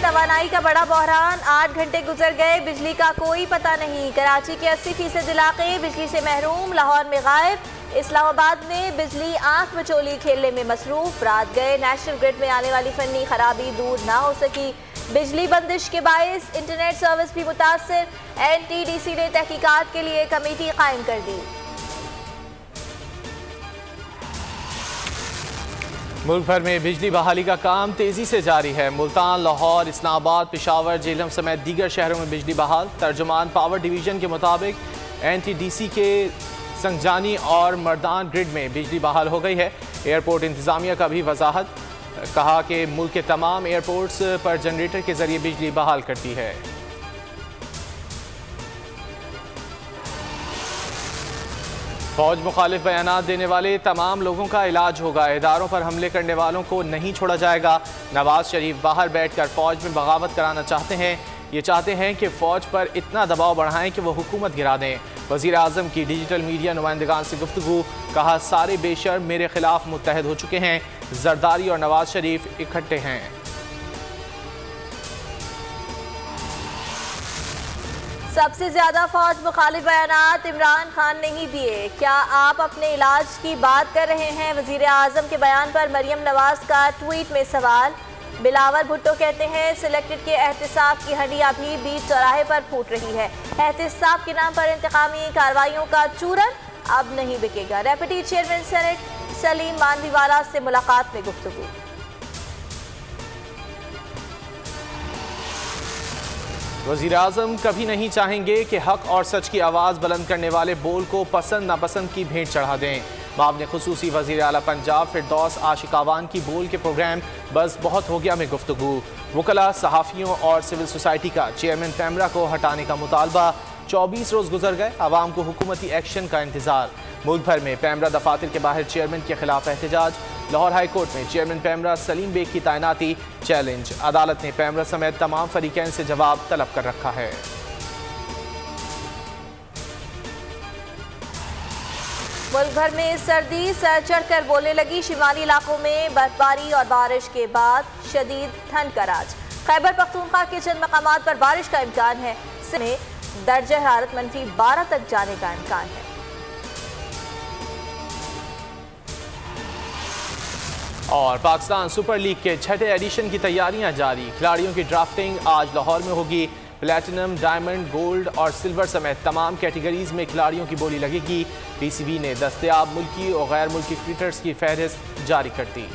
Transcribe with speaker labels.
Speaker 1: तवानाई का बड़ा बहरान, 8 घंटे गुजर गए, बिजली का कोई पता नहीं। कराची के 80% इलाके बिजली से महरूम, लाहौर में गायब। इस्लामाबाद में बिजली आंख मचोली खेलने में मसरूफ, रात गए। नेशनल ग्रिड में आने वाली फनी खराबी दूर ना हो सकी। बिजली बंदिश के बायस इंटरनेट सर्विस भी मुतासर। NTDC ने तहकीकात के लिए कमेटी कायम कर दी।
Speaker 2: मुल्क भर में बिजली बहाली का काम तेजी से जारी है। मुल्तान, लाहौर, इस्लामाबाद, पेशावर, जेहलम समेत दीगर शहरों में बिजली बहाल। तर्जुमान पावर डिवीजन के मुताबिक NTDC के संगजानी और मर्दान ग्रिड में बिजली बहाल हो गई है। एयरपोर्ट इंतजामिया का भी वजाहत, कहा कि मुल्क के तमाम एयरपोर्ट्स पर जनरेटर के जरिए बिजली बहाल करती है। फौज मुखालिफ बयानात देने वाले तमाम लोगों का इलाज होगा। इदारों पर हमले करने वालों को नहीं छोड़ा जाएगा। नवाज शरीफ बाहर बैठकर फौज में बगावत कराना चाहते हैं। ये चाहते हैं कि फौज पर इतना दबाव बढ़ाएं कि वह हुकूमत गिरा दें। वज़ीर आज़म की डिजिटल मीडिया नुमाइंदगान से गुफ्तगू, कहा सारे बेशर्म मेरे खिलाफ मुत्तहद हो चुके हैं। जरदारी और नवाज शरीफ इकट्ठे हैं।
Speaker 1: सबसे ज्यादा फौज मुखालिफ बयानात इमरान खान ने ही दिए। क्या आप अपने इलाज की बात कर रहे हैं? वजीर आजम के बयान पर मरियम नवाज का ट्वीट में सवाल। बिलावल भुट्टो कहते हैं सिलेक्टेड के एहतिसाब की हड्डियां भी बीच चौराहे पर फूट रही है। एहतिसाब के नाम पर इंतकामी कार्रवाइयों का चूरन अब नहीं बिकेगा। Deputy chairman senate Salim Mandviwalla से मुलाकात में गुफ्तगू।
Speaker 2: वज़ीर आज़म कभी नहीं चाहेंगे कि हक और सच की आवाज़ बुलंद करने वाले बोल को पसंद नापसंद की भेंट चढ़ा दें। मामले खुसूसी वज़ीर आला पंजाब फिरदौस आशिकावान की बोल के प्रोग्राम बस बहुत हो गया में गुफ्तगू। वकला, सहाफ़ियों और सिविल सोसाइटी का चेयरमैन पैमरा को हटाने का मुतालबा। 24 रोज़ गुजर गए, आवाम को हुकूमती एक्शन का इंतज़ार। मुल्क भर में पैमरा दफातर के बाहर चेयरमैन के खिलाफ एहतजाज। लाहौर हाई कोर्ट में चेयरमैन पैमरा सलीम बेग की तैनाती चैलेंज। अदालत ने पैमरा समेत तमाम फरीकैन से जवाब तलब कर रखा है।
Speaker 1: मुल्क भर में सर्दी सर चढ़कर बोलने लगी। शिमाली इलाकों में बर्फबारी और बारिश के बाद शदीद ठंड का राज। खैबर पख्तूनख्वा के चंद मकामात पर बारिश का इम्कान है। में दर्जा हरारत -12 तक जाने का इम्कान है।
Speaker 2: और पाकिस्तान सुपर लीग के 6ठे एडिशन की तैयारियां जारी। खिलाड़ियों की ड्राफ्टिंग आज लाहौर में होगी। प्लेटिनम, डायमंड, गोल्ड और सिल्वर समेत तमाम कैटेगरीज में खिलाड़ियों की बोली लगेगी। PCB ने दस्तयाब मुल्की और गैर मुल्की क्रिकेटर्स की फहरिस्त जारी कर दी।